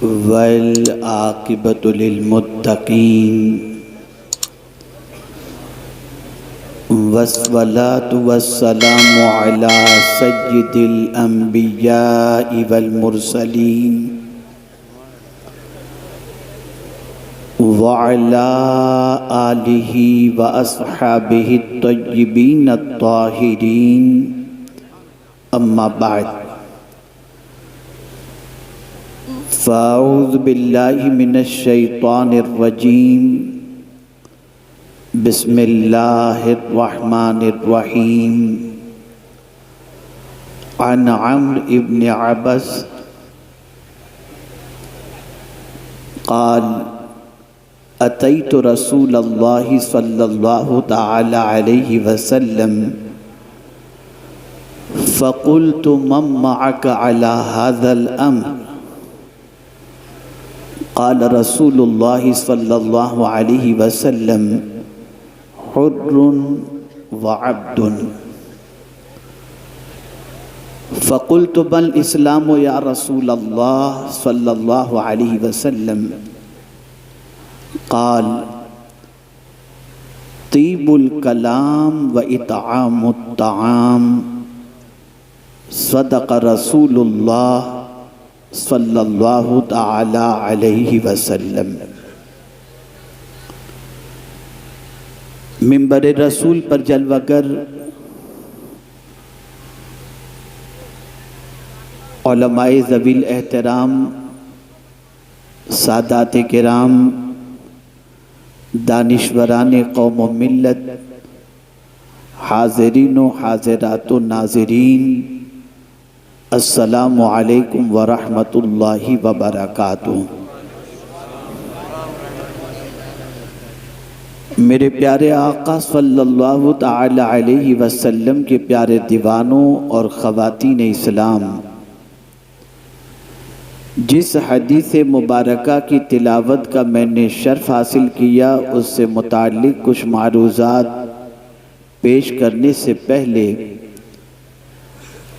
वल आक़िबतु लिलमुत्तक़ीन वस्सलातु वस्सलामु अला सय्यिदिल अंबियाइ वल मुरसलीन व अला आलिहि व अस्हाबिहि तय्यिबीन अत्ताहिरीन अम्मा बाद फ़अऊज़ु बिल्लाहि मिनश शैतानिर रजीम बिस्मिल्लाहिर रहमानिर रहीम अन अम्र इब्न अबस क़ाल अतैतु रसूलल्लाहि सल्लल्लाहु तआला अलैहि वसल्लम फ़क़ुल्तु मम मअक अला हाज़ल अम्र क़ाल रसूलुल्लाहि सल्लल्लाहु अलैहि वसल्लम हुर्रुन व अब्दुन फ़क़ुल्तु बल इस्लामु या रसूलल्लाह सल्लल्लाहु अलैहि वसल्लम क़ाल तीबुल कलाम व इत्आमुत तआम सदक़ रसूलुल्लाह सल्लल्लाहु तआला अलैहि वसल्लम। मिंबर रसूल पर जलवागर उलमाए ज़वील एहतराम, सादात किराम, दानिश्वरान कौम व मिल्लत, हाज़रीन व हाज़िरात व नाज़रीन, अस्सलामु अलैकुम व रहमतुल्लाहि व बरकातुहू। मेरे प्यारे आका सल्लल्लाहु तआला अलैहि वसल्लम के प्यारे दीवानों और ख़वातीन इस्लाम, जिस हदीस मुबारका की तिलावत का मैंने शर्फ हासिल किया, उससे मुताल्लिक़ कुछ मारूज़ात पेश करने से पहले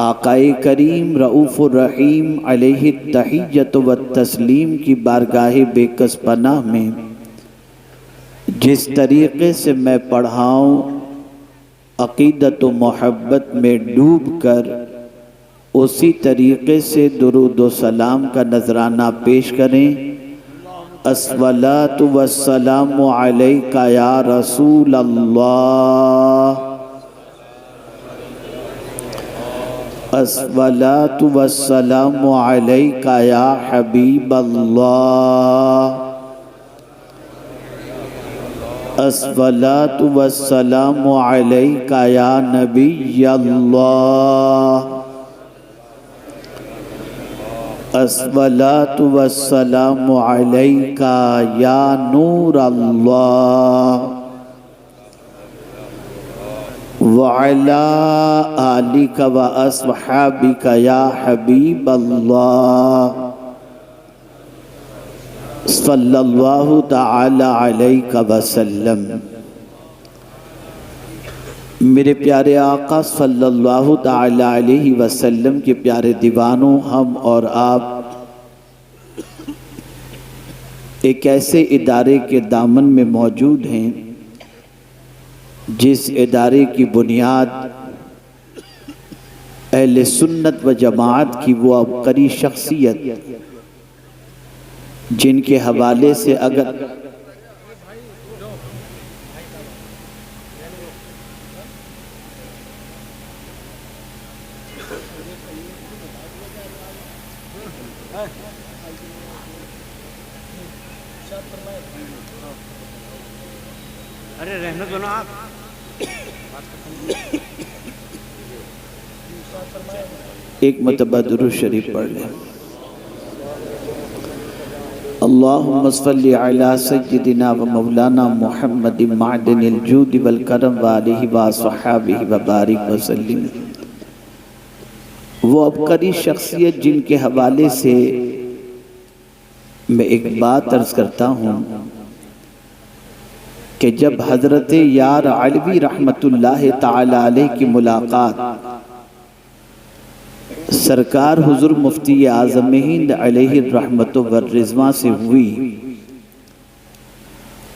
आक़ाए करीम रऊफ़ुर रहीम अलैहि तहिय्यतु व तस्लीम की बारगाह बेकस पनाह में जिस तरीक़े से मैं पढ़ाऊँ, अक़ीदत व मोहब्बत में डूब कर उसी तरीक़े से दुरूद व सलाम का नजराना पेश करें। अस्सलातु वस्सलामु अलैका या रसूल अल्लाह, अस्सलातु वस्सलामु अलैका या हबीब अल्लाह, अस्सलातु वस्सलामु अलैका या नबी अल्लाह, अस्सलातु वस्सलामु अलैका या नूर अल्लाह व अला आलिका व अस्हाबिका या हबीब अल्लाह सल्लल्लाहु तआला अलैहि वसल्लम। मेरे प्यारे आका सल्लल्लाहु तआला अलैहि वसल्लम के प्यारे दीवानों, हम और आप एक ऐसे इदारे के दामन में मौजूद हैं जिस इदारे की बुनियाद अहले सुन्नत व जमात की वो अबकरी शख्सियत, जिनके हवाले से अगर अरे रहने दो ना आप। एक मरतबा दुरूद शरीफ पढ़ लें। अल्लाहुम्मा सल्लि अला सय्यिदिना व मौलाना मुहम्मद मादनिल जूद वल करम व आलिहि व सहाबिहि व बारिक व सल्लिम। वो अबकरी शख्सियत जिनके हवाले से मैं एक बात अर्ज़ करता हूँ कि जब हज़रत यार अलवी रहमतुल्लाह ताला अलैह की मुलाकात सरकार हुजूर मुफ्ती आज़म हिंद अलैहि रहमतु व रिज़वान से हुई,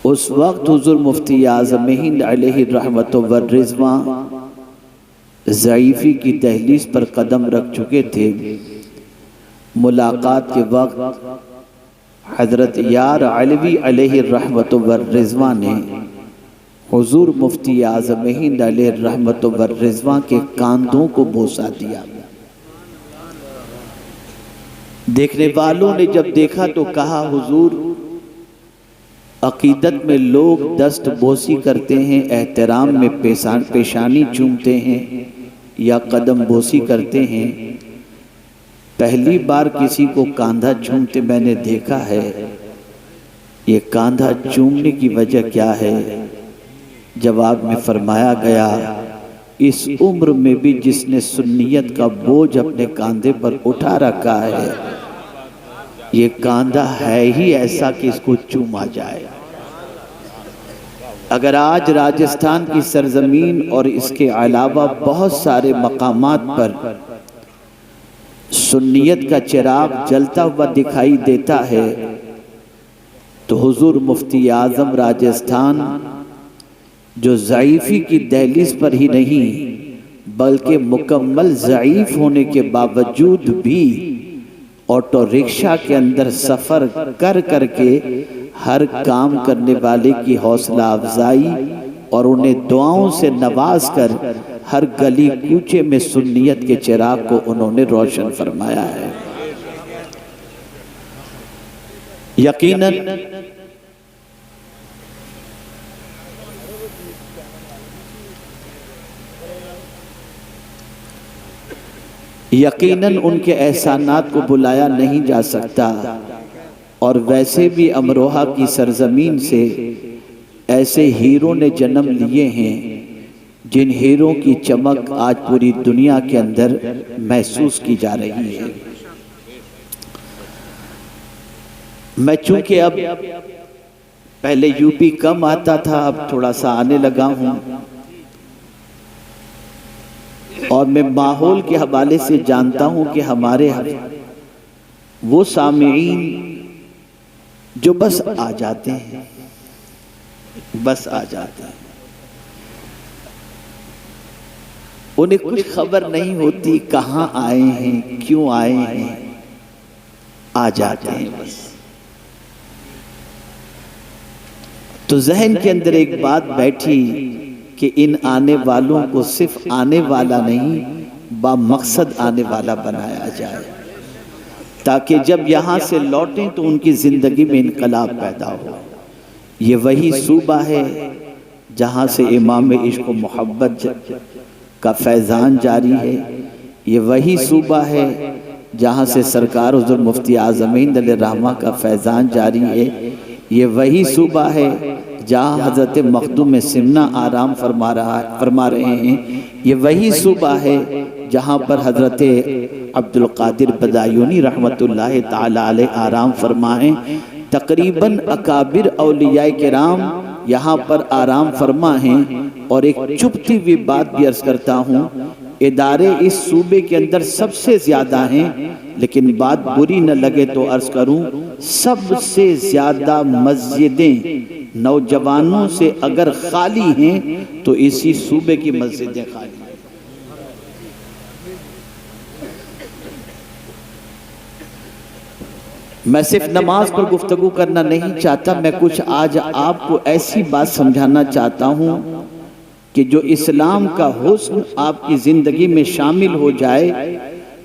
उस वक्त हुजूर मुफ्ती आज़म हिंद अलैहि रहमतु व रिज़वान ज़ईफ़ी की दहलीज पर कदम रख चुके थे। मुलाकात के वक्त हज़रत यार अलवी अलैहि रहमतु व रिज़वान ने हुजूर मुफ्ती आज़म हिंद अलैहि रहमतु व रिज़वान के कांधों को बोसा दिया। देखने वालों ने जब देखा तो कहा, हुजूर, अकीदत में लोग दस्त बोसी करते हैं, एहतराम में पेशानी चूमते हैं या कदम बोसी करते हैं, पहली बार किसी को कांधा चूमते मैंने देखा है। ये कांधा चूमने की वजह क्या है? जवाब में फरमाया गया, इस उम्र में भी जिसने सुन्नियत का बोझ अपने कांधे पर उठा रखा है, ये कांधा है ही ऐसा कि इसको चूमा जाए। अगर आज राजस्थान की सरजमीन और इसके अलावा बहुत सारे मकामात पर सुन्नियत का चिराग जलता हुआ दिखाई देता है, तो हुजूर मुफ्ती आज़म राजस्थान जो ज़ईफ़ी की दहलीज पर ही नहीं बल्कि मुकम्मल ज़ईफ़ होने के बावजूद भी ऑटो रिक्शा के अंदर सफ़र कर करके हर काम करने वाले की हौसला अफजाई और उन्हें दुआओं से नवाज कर हर गली कूचे में सुन्नियत के चिराग को उन्होंने रोशन फरमाया है। यकीनन उनके एहसानात को बुलाया नहीं जा सकता, और वैसे भी अमरोहा की सरजमीन से ऐसे हीरो ने जन्म लिए हैं जिन हीरो की चमक आज पूरी दुनिया के अंदर महसूस की जा रही है। मैं चूंकि अब पहले यूपी कम आता था, अब थोड़ा सा आने लगा हूं, और मैं माहौल के हवाले से जानता हूं कि हमारे वो सामीईन जो बस आ जाते हैं, बस आ जाते हैं, उन्हें कुछ खबर नहीं होती कहाँ आए हैं, क्यों आए हैं, आ जाते हैं बस। तो जहन के अंदर एक बात बैठी कि इन आने वालों को सिर्फ आने वाला नहीं बामकसद आने वाला बनाया जाए, ताकि जब यहाँ से लौटें तो उनकी ज़िंदगी में इनकलाब पैदा हो। ये वही सूबा है जहाँ से इमाम इश्क व मोहब्बत का फैज़ान जारी है। ये वही सूबा है जहाँ से सरकार हुज़ूर मुफ्ती आज़म हिंद अलैहि रहमा का फैज़ान जारी है। ये वही सूबा है जहाँ हज़रत मखदूम सिमना आराम फरमा रहे हैं। ये वही सूबा है जहाँ पर हज़रत अब्दुल कादिर बदायूनी रहमतुल्लाह ताला अलैह आराम फरमाएं। तकरीबन अकाबिर औलियाए किराम यहाँ पर आराम फरमा हैं। और एक चुपती हुई बात भी अर्ज़ करता हूँ, इदारे इस सूबे के अंदर सबसे ज़्यादा हैं, लेकिन बात बुरी न लगे तो अर्ज़ करूँ, सबसे ज़्यादा मस्जिदें नौजवानों से अगर खाली हैं तो इसी सूबे की मस्जिदें खाली हैं। मैं सिर्फ नमाज पर गुफ्तगू करना नहीं चाहता, मैं कुछ आज आपको ऐसी बात समझाना चाहता हूँ कि जो इस्लाम का हुस्न आपकी ज़िंदगी में शामिल हो जाए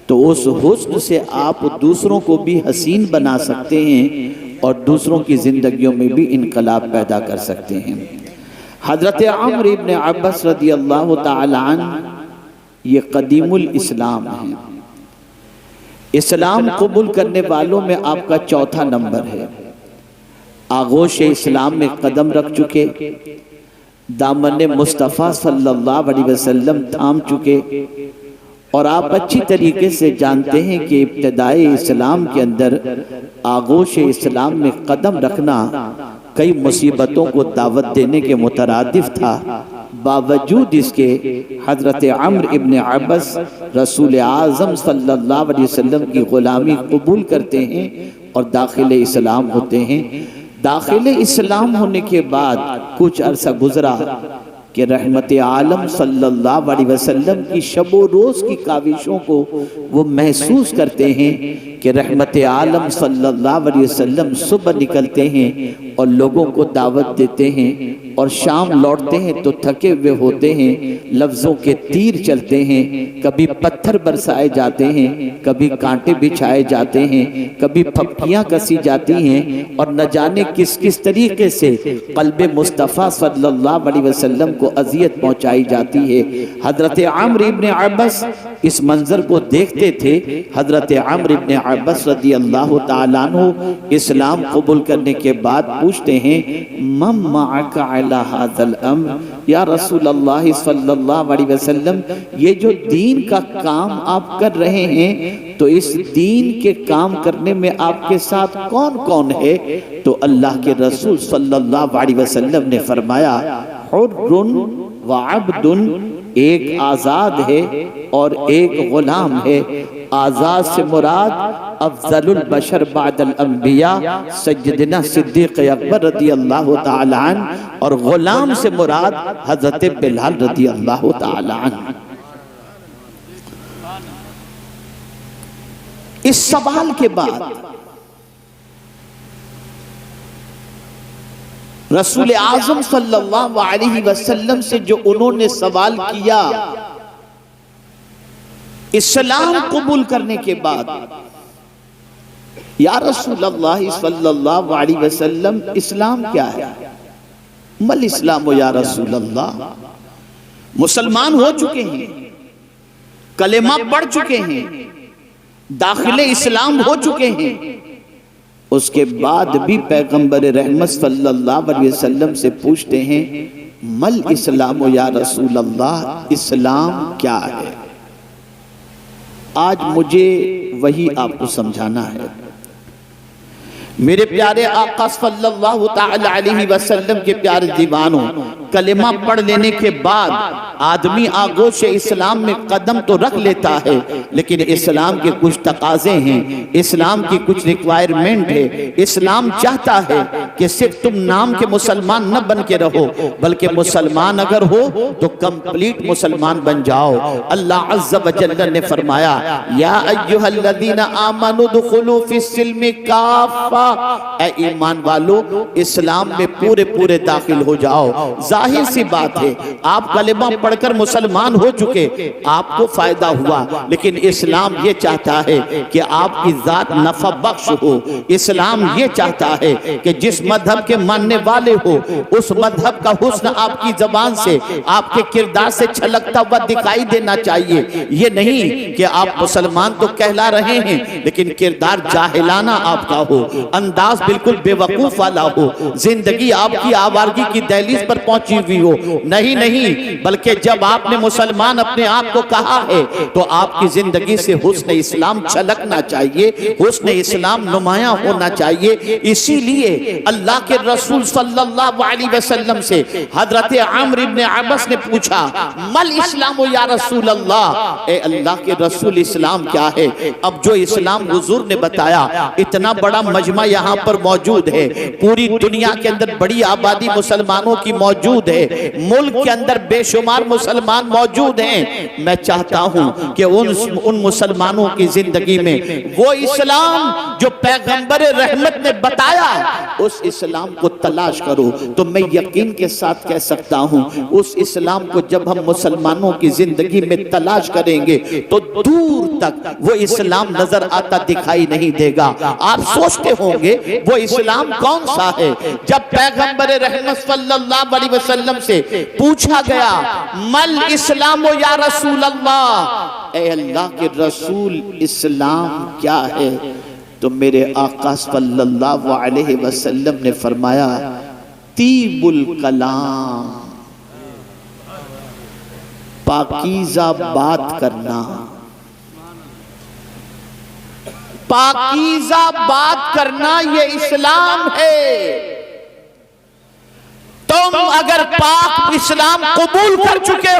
तो उस हुस्न से आप दूसरों को भी हसीन बना सकते हैं और दूसरों की ज़िंदगियों में भी इनकलाब पैदा कर सकते हैं। हज़रत अम्र इब्न अब्बास रदियल्लाहु ताला अन्हु ये कदीमुल इस्लाम है। इस्लाम कबूल करने वालों में आपका चौथा नंबर है। आगोश इस्लाम में कदम रख चुके, दामन मुस्तफ़ा सल्लल्लाहु अलैहि वसल्लम थाम चुके, और आप अच्छी तरीके से जानते हैं कि इब्तिदाई इस्लाम के अंदर आगोश इस्लाम में कदम रखना कई मुसीबतों को दावत देने के मुतरादिफ था। बावजूद इसके हजरत अम्र इब्न अब्बस रसूल आज़म सल्लल्लाहु अलैहि वसल्लम की ग़ुलामी कबूल करते हैं और दाखिल इस्लाम होते हैं। दाखिल इस्लाम होने के बाद कुछ अरसा गुजरा कि रहमत आलम सल्लल्लाहु अलैहि वसल्लम की शबो रोज़ की काविशों को वो महसूस करते हैं कि रहमत आलम सल्लल्लाहु अलैहि वसल्लम सुबह निकलते हैं और लोगों को दावत देते हैं और शाम लौटते हैं तो थके हुए होते हैं, लफ्ज़ों के तीर चलते हैं, कभी पत्थर बरसाए जाते हैं, कभी कांटे बिछाए जाते हैं, कभी फप्तियाँ कसी जाती हैं और न जाने किस किस तरीके से क़ल्बे मुस्तफ़ा सल्लल्लाहु अलैहि वसल्लम को अज़ियत पहुँचाई जाती है। हज़रत अम्र इब्न अब्बस इस मंज़र को देखते थे। हज़रत अम्र इब्न अब्बस रज़ियल्लाहु ताला अन्हु इस्लाम कबूल करने के बाद पूछते हैं, मम मअका अला हाज़ल अम्र, या रसूल अल्लाह सल्लल्लाहु अलैहि वसल्लम, ये जो दीन का काम आप कर रहे हैं तो इस दीन के काम करने में आपके साथ कौन कौन है? तो अल्लाह के रसूल सल्लल्लाहु अलैहि वसल्लम ने फरमाया, हुर्रुन व अब्दुन, एक आज़ाद है और एक गुलाम है। आज़ाद से मुराद अफजलुल बशर बादल अंबिया सय्यदना सिद्दीक़ अकबर रज़ियल्लाहु ताला अन्हु, और गुलाम से मुराद हज़रत बिलाल रज़ियल्लाहु ताला अन्हु। इस सवाल के बाद रसूल आज़म सल्लल्लाहु अलैहि वसल्लम से जो उन्होंने सवाल किया इस्लाम कबूल करने के बाद, या रसूल अल्लाह सल्लल्लाहु अलैहि वसल्लम, इस्लाम क्या है? मल इस्लाम या रसूल अल्लाह, मुसलमान हो चुके हैं, कलेमा पढ़ चुके हैं, दाखिले इस्लाम हो चुके हैं, उसके बाद भी पैगंबर रहमत सल्लल्लाहु अलैहि वसल्लम से पूछते हैं, मल इस्लाम या रसूल अल्लाह, इस्लाम क्या है? आज मुझे वही आपको समझाना है। मेरे प्यारे आका सल्लल्लाहु ताला अलैहि वसल्लम के प्यारे दीवानों, कलेमा पढ़ लेने के बाद आदमी आगोश इस्लाम में कदम तो रख लेता है, लेकिन इस्लाम के कुछ तकाजे हैं, इस्लाम की कुछ रिक्वायरमेंट है। इस्लाम चाहता है कि सिर्फ तुम नाम के मुसलमान न बन के रहो, बल्कि मुसलमान अगर हो तो कंप्लीट मुसलमान बन जाओ। अल्लाह अज़्ज़ व जल्ल ने फरमाया, या अय्युहल्लज़ीना आमनु दुखुलू फिस्सिल्मि काफ़ा, ऐ ईमान वालो इस्लाम में पूरे पूरे दाखिल हो जाओ। जाहिर सी बात है, आप कलेमा पढ़कर मुसलमान हो चुके, आपको फायदा हुआ, लेकिन इस्लाम ये चाहता है कि आपकी जात नफा बख्श हो। इस्लाम ये चाहता है कि जिस मजहब के मानने वाले हो उस मजहब का हुस्न आपकी जबान से, आपके किरदार से छलकता हुआ दिखाई देना चाहिए। ये नहीं कि आप मुसलमान तो कहला रहे हैं लेकिन किरदार जाहिलाना आपका हो, अंदाज बिल्कुल बेवकूफ वाला हो, जिंदगी आपकी आवारगी की दहलीज पर पहुंची हुई हो। नहीं नहीं, बल्कि जब आपने मुसलमान अपने आप को कहा है तो आपकी जिंदगी से हुस्न इस्लाम छलकना चाहिए, हुस्न इस्लाम नुमायां होना चाहिए। इसीलिए अल्लाह के रसूल सल्लल्लाहु अलैहि वसल्लम से हजरत अम्र इब्न अब्बस ने पूछा, मल इस्लाम या रसूल अल्लाह, ए अल्लाह के रसूल इस्लाम क्या है? अब जो इस्लाम हुजूर ने बताया, इतना बड़ा मजमा यहाँ पर मौजूद है, पूरी दुनिया के अंदर बड़ी आबादी मुसलमानों की मौजूद है, मुल्क के अंदर बेशुमार मुसलमान मौजूद हैं। मैं चाहता हूँ कि उन मुसलमानों की जिंदगी में वो इस्लाम जो पैगंबर रहमत ने बताया, उस इस्लाम को तलाश करो। तो मैं यकीन के साथ कह सकता हूँ, उस इस्लाम को जब हम मुसलमानों की जिंदगी में तलाश करेंगे तो दूर तक वो इस्लाम नजर आता दिखाई नहीं देगा। आप सोचते होंगे वो इस्लाम कौन सा है? जब पैगंबर रहमत सल्लल्लाहु अलैहि वसल्लम से पूछा गया, मल इस्लाम या रसूल अल्लाह, ए अल्लाह के रसूल इस्लाम क्या है? तो मेरे आका सल्लल्लाहु अलैहि वसल्लम ने फरमाया, तीबुल कलाम, पाकीज़ा बात करना, पाकीज़ा बात करना ये इस्लाम है। तुम अगर पाक इस्लाम कबूल कर चुके